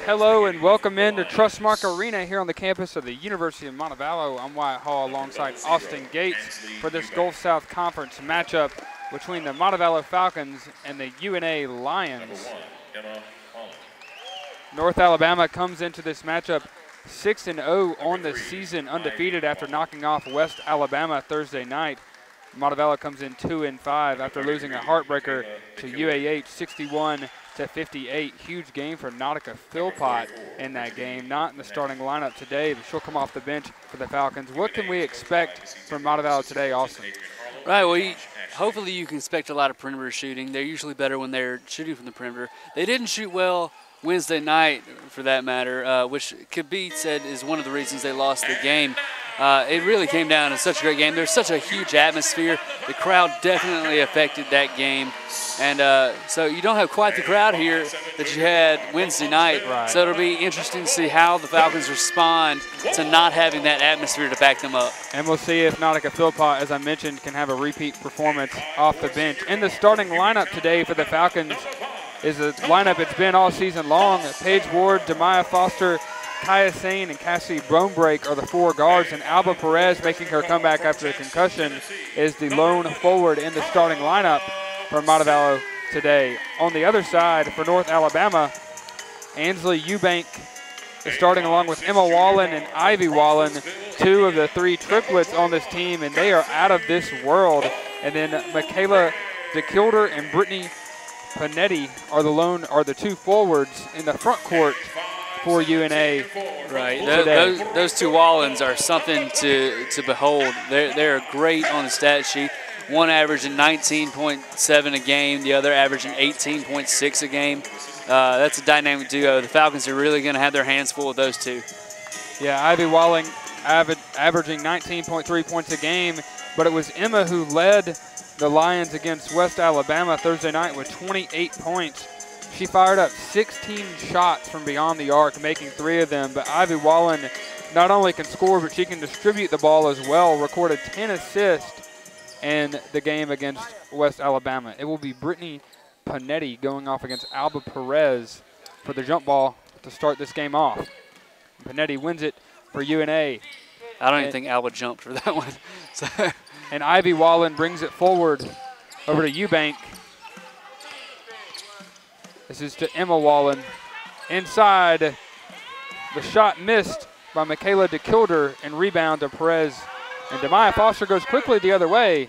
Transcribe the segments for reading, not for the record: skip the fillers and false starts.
Hello and welcome in to Trustmark Arena here on the campus of the University of Montevallo. I'm Wyatt Hall alongside Austin Gates for this Gulf South Conference matchup between the Montevallo Falcons and the UNA Lions. North Alabama comes into this matchup 6-0 on the season, undefeated after knocking off West Alabama Thursday night. Montevallo comes in 2-5 after losing a heartbreaker to UAH 61-58. Huge game for Nautica Philpott in that game. Not in the starting lineup today, but she'll come off the bench for the Falcons. What can we expect from Montevallo today, Austin? Right, well, hopefully you can expect a lot of perimeter shooting. They're usually better when they're shooting from the perimeter. They didn't shoot well Wednesday night, for that matter, which could be said is one of the reasons they lost the game. It really came down to such a great game. There's such a huge atmosphere. The crowd definitely affected that game. And so you don't have quite the crowd here that you had Wednesday night. Right. So it'll be interesting to see how the Falcons respond to not having that atmosphere to back them up. And we'll see if Nautica Philpott, as I mentioned, can have a repeat performance off the bench. In the starting lineup today for the Falcons is a lineup it's been all season long. Paige Ward, Demaya Foster, Kaya Sane, and Cassie Bronebrake are the four guards, and Alba Perez, making her comeback after a concussion, is the lone forward in the starting lineup for Montevallo today. On the other side, for North Alabama, Ansley Eubank is starting along with Emma Wallen and Ivy Wallen, two of the three triplets on this team, and they are out of this world. And then Michaela DeKilder and Brittany Panetti are the two forwards in the front court for UNA. Right, those two Wallens are something to behold. They're great on the stat sheet. One averaging 19.7 a game, the other averaging 18.6 a game. That's a dynamic duo. The Falcons are really going to have their hands full with those two. Yeah, Ivy Walling averaging 19.3 points a game, but it was Emma who led the Lions against West Alabama Thursday night with 28 points. She fired up 16 shots from beyond the arc, making 3 of them. But Ivy Wallen not only can score, but she can distribute the ball as well. Recorded 10 assists in the game against West Alabama. It will be Brittany Panetti going off against Alba Perez for the jump ball to start this game off. Panetti wins it for UNA. I don't even think Alba jumped for that one. So. And Ivy Wallen brings it forward over to Eubank. This is to Emma Wallen. Inside, the shot missed by Michaela DeKilder, and rebound to Perez. And Demaya Foster goes quickly the other way.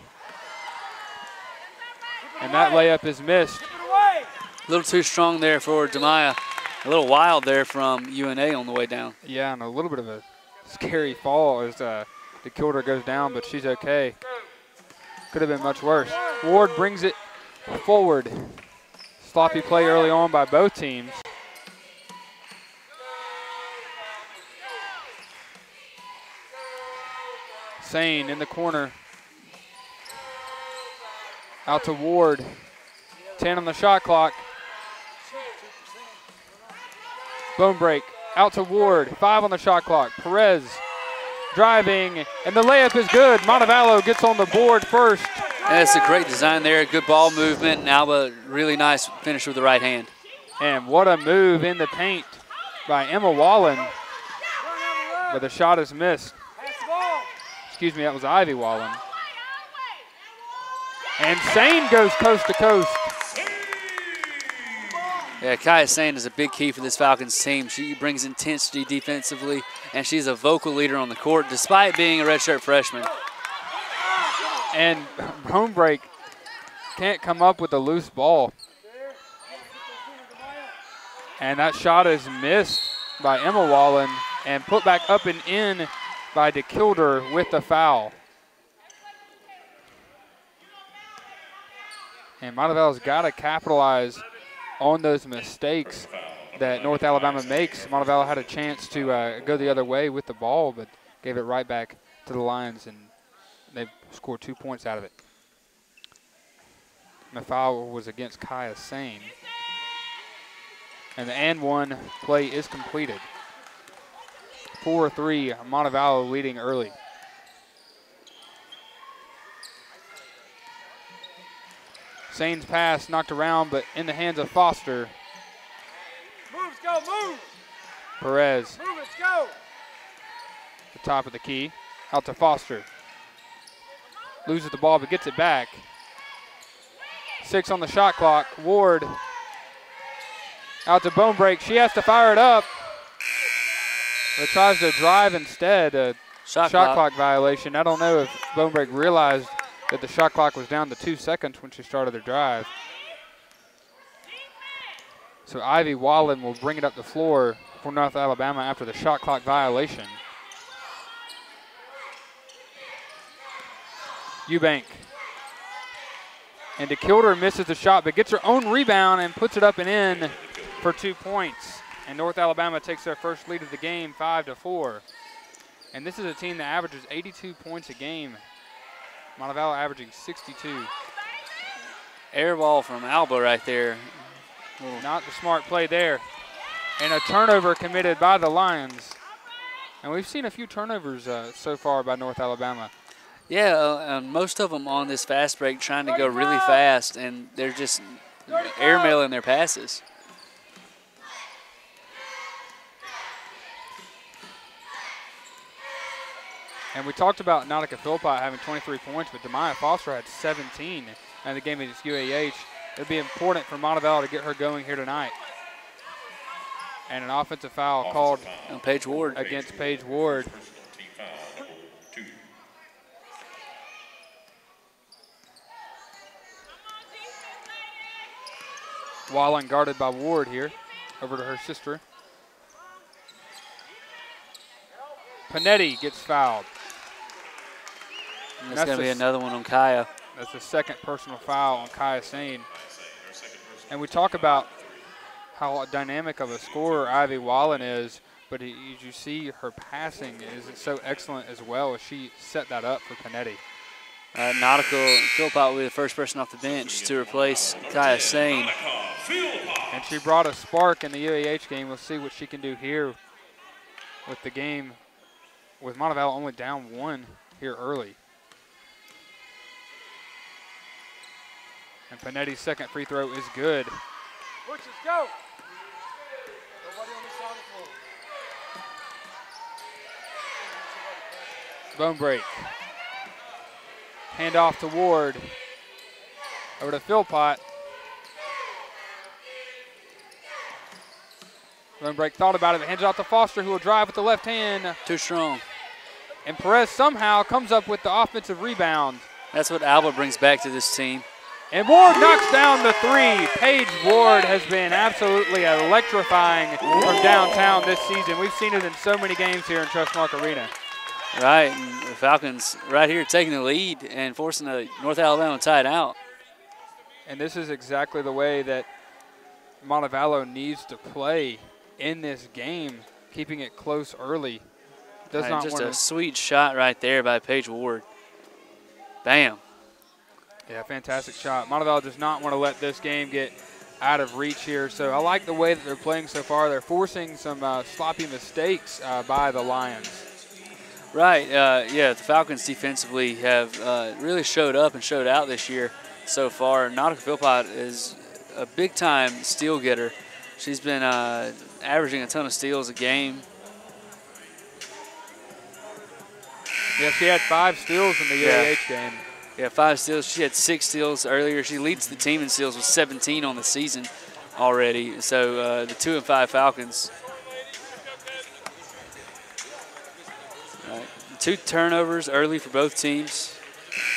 And that layup is missed. A little too strong there for Demaya. A little wild there from UNA on the way down. Yeah, and a little bit of a scary fall as DeKilder goes down, but she's okay. Could have been much worse. Ward brings it forward. Sloppy play early on by both teams. Sane in the corner. Out to Ward. 10 on the shot clock. Bone break. Out to Ward. 5 on the shot clock. Perez driving, and the layup is good. Montevallo gets on the board first. That's a great design there. Good ball movement, and Alba really nice finish with the right hand. And what a move in the paint by Emma Wallen. But the shot is missed. Excuse me, that was Ivy Wallen. And Sane goes coast to coast. Yeah, Kaya Sane is a big key for this Falcons team. She brings intensity defensively, and she's a vocal leader on the court despite being a redshirt freshman. And home break can't come up with a loose ball. And that shot is missed by Emma Wallen and put back up and in by DeKilder with the foul. And Montevallo's got to capitalize on those mistakes that North Alabama makes. Montevallo had a chance to go the other way with the ball, but gave it right back to the Lions, and they've scored 2 points out of it. The foul was against Kaya Sane. And the and one play is completed. 4-3, Montevallo leading early. Sane's pass knocked around, but in the hands of Foster. Perez. The top of the key. Out to Foster. Loses the ball but gets it back. 6 on the shot clock. Ward. Out to Bone Break. She has to fire it up. But tries to drive instead. A shot clock violation. I don't know if Bone Break realized that the shot clock was down to 2 seconds when she started her drive. So Ivy Wallen will bring it up the floor for North Alabama after the shot clock violation. Eubank. And DeKilder misses the shot but gets her own rebound and puts it up and in for 2 points. And North Alabama takes their first lead of the game, 5-4. And this is a team that averages 82 points a game. Montevallo averaging 62. Air ball from Alba right there. Not the smart play there. And a turnover committed by the Lions. And we've seen a few turnovers so far by North Alabama. Yeah, most of them on this fast break trying to go really fast, and they're just airmailing their passes. And we talked about Nautica Philpott having 23 points, but Demaya Foster had 17 in the game against UAH. It'll be important for Montevallo to get her going here tonight. And an offensive foul called on Paige Ward against Paige Ward. Wallen guarded by Ward here. Over to her sister. Panetti gets fouled. And that's going to be another one on Kaya. That's the second personal foul on Kaya Sane. And we talk about how dynamic of a scorer Ivy Wallen is, but as you see, her passing is so excellent as well as she set that up for Panetti. Nautica Philpott will be the first person off the bench to replace Kaya Sane. And she brought a spark in the UAH game. We'll see what she can do here with the game, with Montevallo only down 1 here early. And Panetti's second free throw is good. Pushes, go. Nobody on the side of the floor. Bone break. Hand off to Ward. Over to Philpott. Bone break thought about it, but hands it off to Foster, who will drive with the left hand. Too strong. And Perez somehow comes up with the offensive rebound. That's what Alba brings back to this team. And Ward knocks down the 3. Paige Ward has been absolutely electrifying from downtown this season. We've seen it in so many games here in Trustmark Arena. Right, and the Falcons right here taking the lead and forcing the North Alabama tied out. And this is exactly the way that Montevallo needs to play in this game, keeping it close early. Does not just want a sweet shot right there by Paige Ward. Bam. Yeah, fantastic shot. Montevallo does not want to let this game get out of reach here. So I like the way that they're playing so far. They're forcing some sloppy mistakes by the Lions. Right, yeah, the Falcons defensively have really showed up and showed out this year so far. Nautica Philpott is a big-time steal getter. She's been averaging a ton of steals a game. Yeah, she had 5 steals in the UAH game. Yeah, 5 steals. She had 6 steals earlier. She leads the team in steals with 17 on the season already. So the 2 and 5 Falcons. Right. 2 turnovers early for both teams.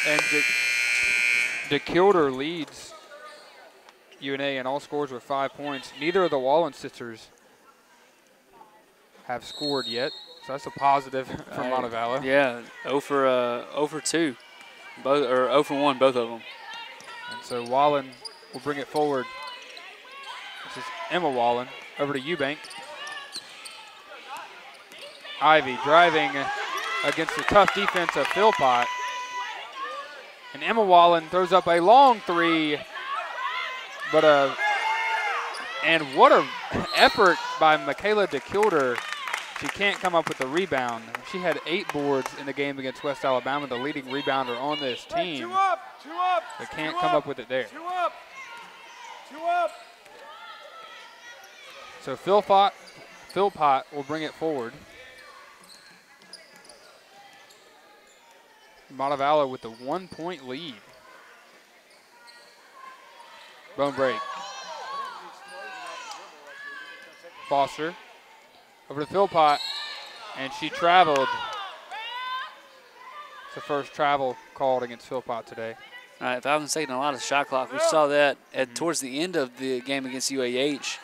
And DeKilder leads UNA in all scores with 5 points. Neither of the Wallen sisters have scored yet, so that's a positive for Montevallo. Yeah, 0 for 2, both, or 0 for 1, both of them. And so Wallen will bring it forward. This is Emma Wallen over to Eubank. Ivy driving against the tough defense of Philpott. And Emma Wallen throws up a long 3, but and what a effort by Michaela DeKilder. She can't come up with the rebound. She had 8 boards in the game against West Alabama, the leading rebounder on this team. 2 up, 2 up. But can't come up with it there. 2 up, 2 up. So Philpott will bring it forward. Montevallo with the 1-point lead. Bone break. Foster over to Philpott, and she traveled. It's the first travel called against Philpott today. All right, Falcons taking a lot of shot clock. We saw that towards the end of the game against UAH,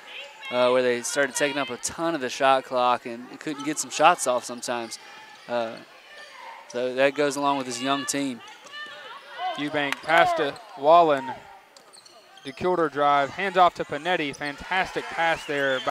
where they started taking up a ton of the shot clock and couldn't get some shots off sometimes. So that goes along with this young team. Eubank pass to Wallen. DeKilder drive, hands off to Panetti. Fantastic pass there.